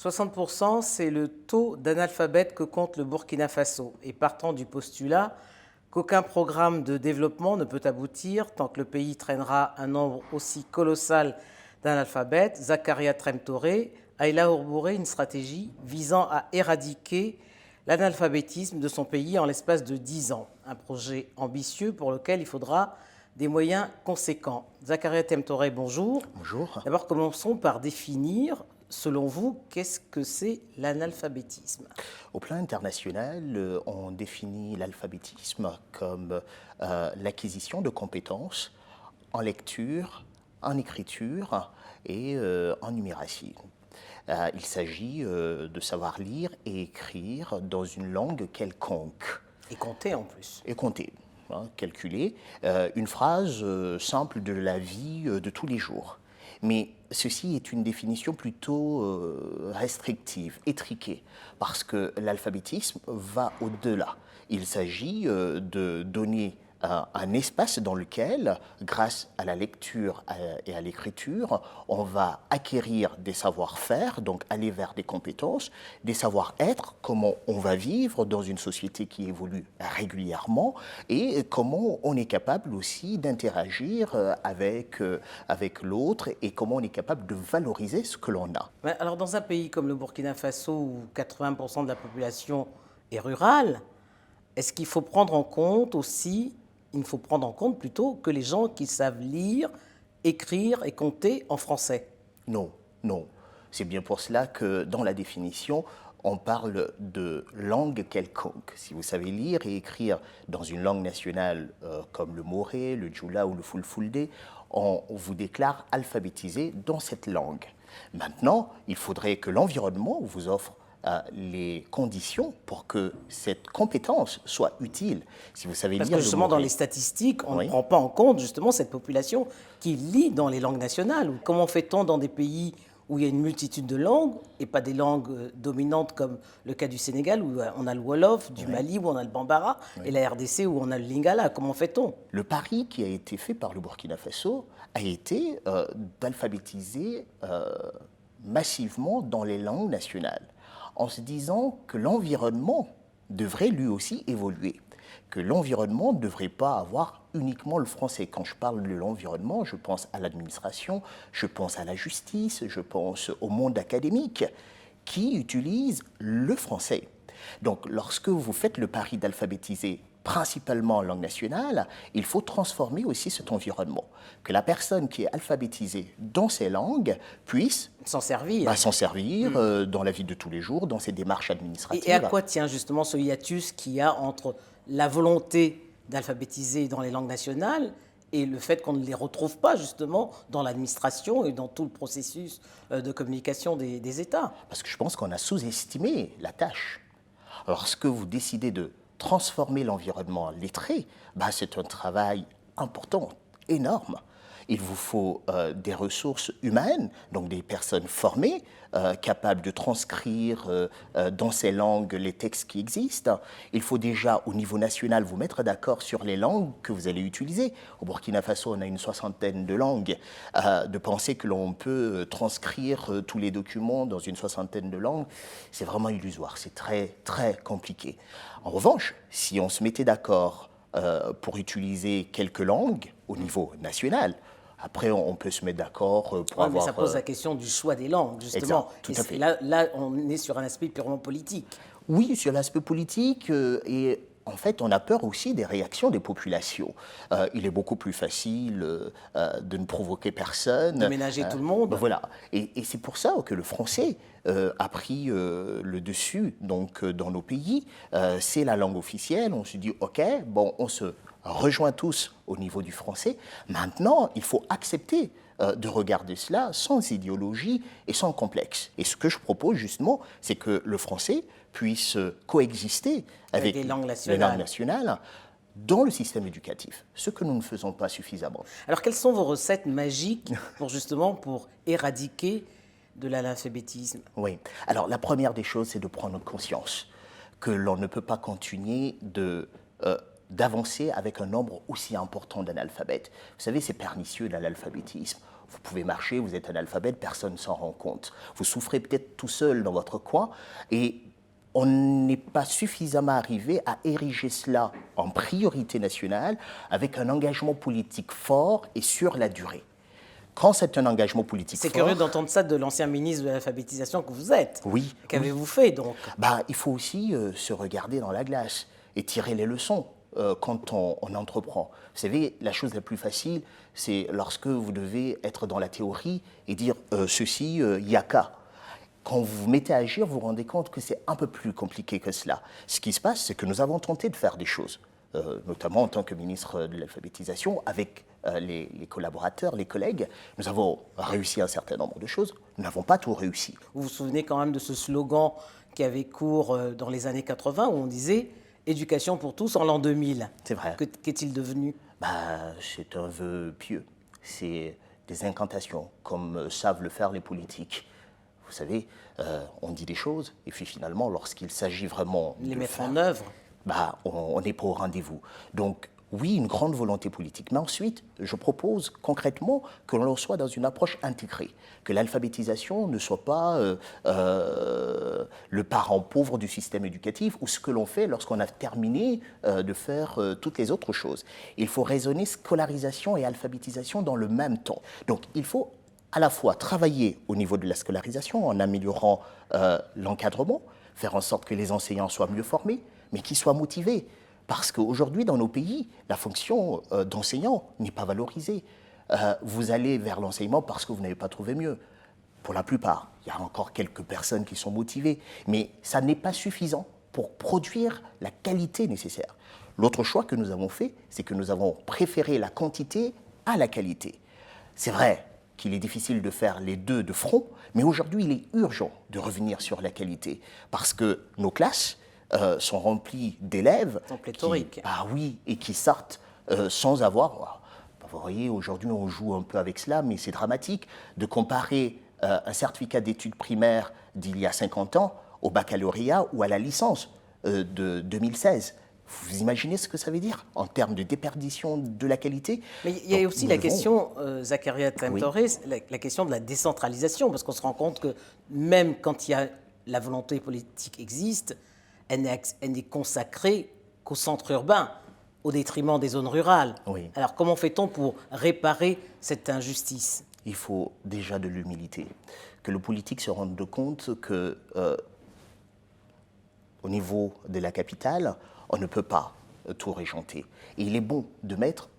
60%, c'est le taux d'analphabètes que compte le Burkina Faso. Et partant du postulat qu'aucun programme de développement ne peut aboutir tant que le pays traînera un nombre aussi colossal d'analphabètes, Zakaria Tremtoré a élaboré une stratégie visant à éradiquer l'analphabétisme de son pays en l'espace de 10 ans. Un projet ambitieux pour lequel il faudra des moyens conséquents. Zakaria Tremtoré, bonjour. Bonjour. D'abord, commençons par définir, selon vous, qu'est-ce que c'est l'analphabétisme? Au plan international, on définit l'alphabétisme comme l'acquisition de compétences en lecture, en écriture et en numératie. Il s'agit de savoir lire et écrire dans une langue quelconque. Et compter en plus. Et compter, calculer. Une phrase simple de la vie de tous les jours. Mais ceci est une définition plutôt restrictive, étriquée, parce que l'alphabétisme va au-delà. Il s'agit de donner un espace dans lequel, grâce à la lecture et à l'écriture, on va acquérir des savoir-faire, donc aller vers des compétences, des savoir-être, comment on va vivre dans une société qui évolue régulièrement et comment on est capable aussi d'interagir avec l'autre et comment on est capable de valoriser ce que l'on a. Alors, dans un pays comme le Burkina Faso, où 80% de la population est rurale, est-ce qu'il faut prendre en compte aussi, il faut prendre en compte plutôt que les gens qui savent lire, écrire et compter en français? Non, non. C'est bien pour cela que dans la définition, on parle de langue quelconque. Si vous savez lire et écrire dans une langue nationale comme le moré, le djoula ou le fulfulde, on vous déclare alphabétisé dans cette langue. Maintenant, il faudrait que l'environnement vous offre les conditions pour que cette compétence soit utile. Si vous savez Parce lire que justement, dans moré, les statistiques, on oui. ne prend pas en compte justement cette population qui lit dans les langues nationales. Comment fait-on dans des pays où il y a une multitude de langues, et pas des langues dominantes comme le cas du Sénégal, où on a le Wolof, du Mali, où on a le Bambara, et la RDC, où on a le Lingala? Comment fait-on? Le pari qui a été fait par le Burkina Faso a été d'alphabétiser massivement dans les langues nationales, en se disant que l'environnement devrait lui aussi évoluer, que l'environnement ne devrait pas avoir uniquement le français. Quand je parle de l'environnement, je pense à l'administration, je pense à la justice, je pense au monde académique qui utilise le français. Donc lorsque vous faites le pari d'alphabétiser principalement en langue nationale, il faut transformer aussi cet environnement. Que la personne qui est alphabétisée dans ces langues puisse s'en servir, dans la vie de tous les jours, dans ses démarches administratives. Et à quoi tient justement ce hiatus qu'il y a entre la volonté d'alphabétiser dans les langues nationales et le fait qu'on ne les retrouve pas justement dans l'administration et dans tout le processus de communication des États? Parce que je pense qu'on a sous-estimé la tâche. Lorsque vous décidez de transformer l'environnement lettré, c'est un travail important, énorme. Il vous faut des ressources humaines, donc des personnes formées, capables de transcrire dans ces langues les textes qui existent. Il faut déjà, au niveau national, vous mettre d'accord sur les langues que vous allez utiliser. Au Burkina Faso, on a une 60aine de langues. De penser que l'on peut transcrire tous les documents dans une 60aine de langues, c'est vraiment illusoire, c'est très, très compliqué. En revanche, si on se mettait d'accord pour utiliser quelques langues au niveau national, après, on peut se mettre d'accord pour avoir... Mais ça pose la question du choix des langues, justement. Exact, tout à fait. Là, on est sur un aspect purement politique. Oui, sur l'aspect politique, et en fait, on a peur aussi des réactions des populations. Il est beaucoup plus facile de ne provoquer personne. De ménager tout le monde. Voilà. Et c'est pour ça que le français a pris le dessus donc, dans nos pays. C'est la langue officielle. On se dit, OK, bon, on se rejoint tous au niveau du français. Maintenant, il faut accepter de regarder cela sans idéologie et sans complexe. Et ce que je propose justement, c'est que le français puisse coexister avec les langues nationales dans le système éducatif, ce que nous ne faisons pas suffisamment. Alors, quelles sont vos recettes magiques pour éradiquer de l'analphabétisme? Oui. Alors, la première des choses, c'est de prendre conscience que l'on ne peut pas continuer de d'avancer avec un nombre aussi important d'analphabètes. Vous savez, c'est pernicieux l'analphabétisme. Vous pouvez marcher, vous êtes analphabète, personne ne s'en rend compte. Vous souffrez peut-être tout seul dans votre coin et on n'est pas suffisamment arrivé à ériger cela en priorité nationale avec un engagement politique fort et sur la durée. Quand c'est un engagement politique fort... C'est curieux d'entendre ça de l'ancien ministre de l'alphabétisation que vous êtes. Oui. Qu'avez-vous fait donc? Il faut aussi se regarder dans la glace et tirer les leçons quand on entreprend. Vous savez, la chose la plus facile, c'est lorsque vous devez être dans la théorie et dire ceci, yaka. Quand vous vous mettez à agir, vous vous rendez compte que c'est un peu plus compliqué que cela. Ce qui se passe, c'est que nous avons tenté de faire des choses, notamment en tant que ministre de l'alphabétisation, avec les collaborateurs, les collègues. Nous avons réussi un certain nombre de choses. Nous n'avons pas tout réussi. Vous vous souvenez quand même de ce slogan qui avait cours dans les années 80 où on disait « Éducation pour tous en l'an 2000 ». C'est vrai. Qu'est-il devenu? C'est un vœu pieux. C'est des incantations, comme savent le faire les politiques. Vous savez, on dit des choses, et puis finalement, lorsqu'il s'agit vraiment de les mettre faire, en œuvre, on n'est pas au rendez-vous. Donc, oui, une grande volonté politique. Mais ensuite, je propose concrètement que l'on soit dans une approche intégrée, que l'alphabétisation ne soit pas le parent pauvre du système éducatif ou ce que l'on fait lorsqu'on a terminé de faire toutes les autres choses. Il faut raisonner scolarisation et alphabétisation dans le même temps. Donc, il faut à la fois travailler au niveau de la scolarisation en améliorant l'encadrement, faire en sorte que les enseignants soient mieux formés, mais qu'ils soient motivés. Parce qu'aujourd'hui, dans nos pays, la fonction d'enseignant n'est pas valorisée. Vous allez vers l'enseignement parce que vous n'avez pas trouvé mieux. Pour la plupart, il y a encore quelques personnes qui sont motivées, mais ça n'est pas suffisant pour produire la qualité nécessaire. L'autre choix que nous avons fait, c'est que nous avons préféré la quantité à la qualité. C'est vrai qu'il est difficile de faire les deux de front, mais aujourd'hui, il est urgent de revenir sur la qualité, parce que nos classes sont remplies d'élèves qui sortent sans avoir... Vous voyez, aujourd'hui, on joue un peu avec cela, mais c'est dramatique de comparer un certificat d'études primaires d'il y a 50 ans au baccalauréat ou à la licence de 2016. Vous imaginez ce que ça veut dire en termes de déperdition de la qualité? Mais il y a aussi la question, Zakaria Tantore, la question de la décentralisation, parce qu'on se rend compte que même quand il y a la volonté politique existe, elle n'est consacrée qu'au centre urbain, au détriment des zones rurales. Oui. Alors comment fait-on pour réparer cette injustice? Il faut déjà de l'humilité, que le politique se rende compte que au niveau de la capitale, on ne peut pas tout régenter. Et il est bon de mettre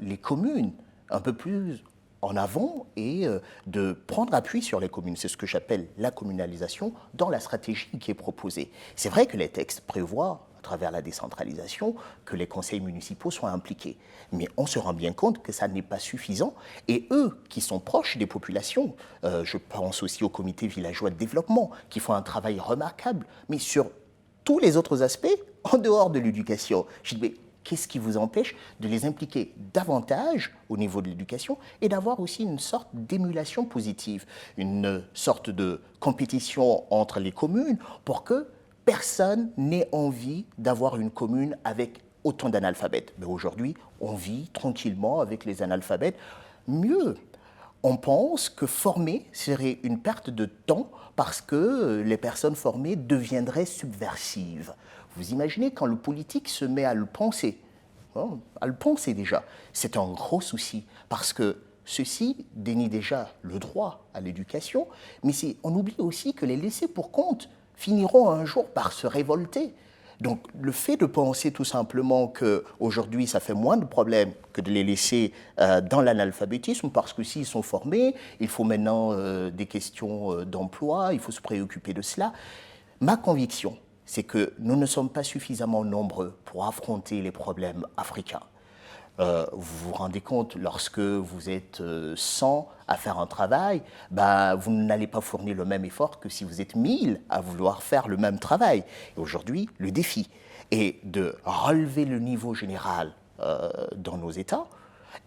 les communes un peu plus en avant et de prendre appui sur les communes. C'est ce que j'appelle la communalisation dans la stratégie qui est proposée. C'est vrai que les textes prévoient, à travers la décentralisation, que les conseils municipaux soient impliqués. Mais on se rend bien compte que ça n'est pas suffisant. Et eux, qui sont proches des populations, je pense aussi au comité villageois de développement, qui font un travail remarquable, mais sur tous les autres aspects, en dehors de l'éducation. Je dis, mais qu'est-ce qui vous empêche de les impliquer davantage au niveau de l'éducation et d'avoir aussi une sorte d'émulation positive, une sorte de compétition entre les communes pour que personne n'ait envie d'avoir une commune avec autant d'analphabètes. Mais aujourd'hui, on vit tranquillement avec les analphabètes. Mieux, on pense que former serait une perte de temps parce que les personnes formées deviendraient subversives. Vous imaginez quand le politique se met à le penser déjà, c'est un gros souci parce que ceci dénie déjà le droit à l'éducation, mais on oublie aussi que les laissés pour compte finiront un jour par se révolter. Donc le fait de penser tout simplement qu'aujourd'hui ça fait moins de problèmes que de les laisser dans l'analphabétisme parce que s'ils sont formés, il faut maintenant des questions d'emploi, il faut se préoccuper de cela. Ma conviction, c'est que nous ne sommes pas suffisamment nombreux pour affronter les problèmes africains. Vous vous rendez compte, lorsque vous êtes 100 à faire un travail, vous n'allez pas fournir le même effort que si vous êtes 1000 à vouloir faire le même travail. Et aujourd'hui, le défi est de relever le niveau général dans nos États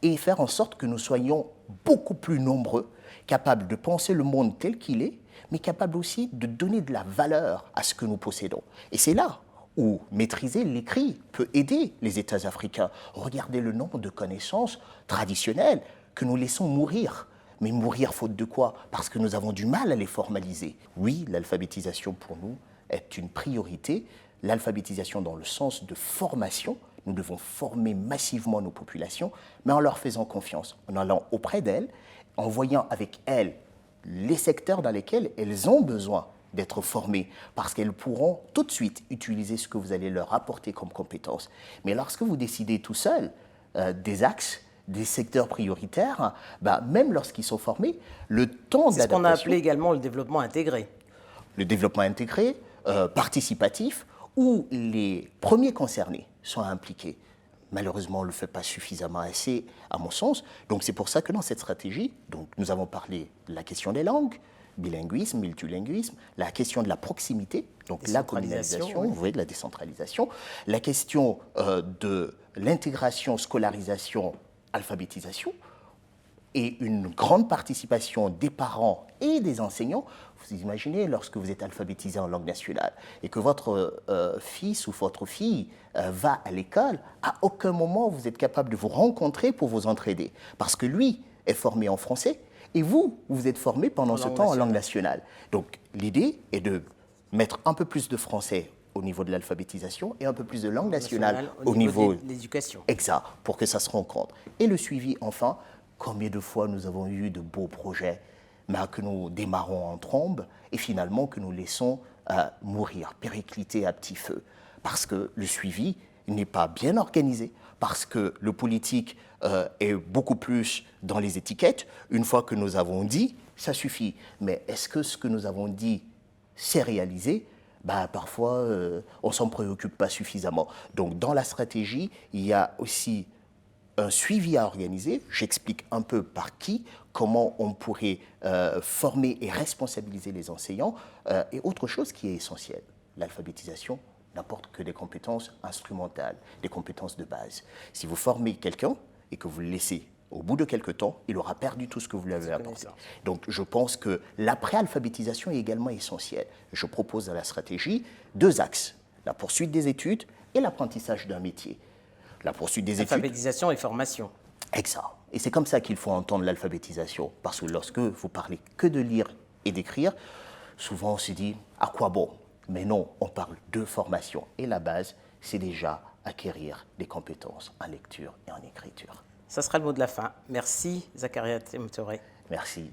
et faire en sorte que nous soyons beaucoup plus nombreux, capables de penser le monde tel qu'il est, mais capables aussi de donner de la valeur à ce que nous possédons. Et c'est là ou maîtriser l'écrit peut aider les États africains. Regardez le nombre de connaissances traditionnelles que nous laissons mourir. Mais mourir faute de quoi? Parce que nous avons du mal à les formaliser. Oui, l'alphabétisation pour nous est une priorité. L'alphabétisation dans le sens de formation. Nous devons former massivement nos populations, mais en leur faisant confiance, en allant auprès d'elles, en voyant avec elles les secteurs dans lesquels elles ont besoin d'être formées, parce qu'elles pourront tout de suite utiliser ce que vous allez leur apporter comme compétences. Mais lorsque vous décidez tout seul des axes, des secteurs prioritaires, même lorsqu'ils sont formés, le temps d'adaptation... C'est ce qu'on a appelé également le développement intégré. Le développement intégré, participatif, où les premiers concernés sont impliqués. Malheureusement, on ne le fait pas suffisamment assez, à mon sens. Donc c'est pour ça que dans cette stratégie, donc, nous avons parlé de la question des langues, bilinguisme, multilinguisme, la question de la proximité, donc la communalisation, oui. Vous voyez, de la décentralisation, la question de l'intégration, scolarisation, alphabétisation, et une grande participation des parents et des enseignants. Vous imaginez, lorsque vous êtes alphabétisé en langue nationale et que votre fils ou votre fille va à l'école, à aucun moment vous êtes capable de vous rencontrer pour vous entraider. Parce que lui est formé en français et vous êtes formé pendant ce temps en langue nationale. Donc l'idée est de mettre un peu plus de français au niveau de l'alphabétisation et un peu plus de langue nationale au niveau de l'éducation. Exact, pour que ça se rencontre. Et le suivi, enfin, combien de fois nous avons eu de beaux projets que nous démarrons en trombe et finalement que nous laissons mourir, péricliter à petit feu. Parce que le suivi n'est pas bien organisé, parce que le politique est beaucoup plus dans les étiquettes. Une fois que nous avons dit, ça suffit. Mais est-ce que ce que nous avons dit s'est réalisé? Parfois, on ne s'en préoccupe pas suffisamment. Donc, dans la stratégie, il y a aussi un suivi à organiser. J'explique un peu par qui, comment on pourrait former et responsabiliser les enseignants. Et autre chose qui est essentielle, l'alphabétisation n'apporte que des compétences instrumentales, des compétences de base. Si vous formez quelqu'un et que vous le laissez, au bout de quelques temps, il aura perdu tout ce que vous lui avez apporté. Donc je pense que l'après-alphabétisation est également essentielle. Je propose dans la stratégie 2 axes, la poursuite des études et l'apprentissage d'un métier. La poursuite des études... Alphabétisation et formation. Exact. Et c'est comme ça qu'il faut entendre l'alphabétisation. Parce que lorsque vous parlez que de lire et d'écrire, souvent on se dit à quoi bon? Mais non, on parle de formation. Et la base, c'est déjà acquérir des compétences en lecture et en écriture. Ça sera le mot de la fin. Merci, Zakaria Temtore. Merci.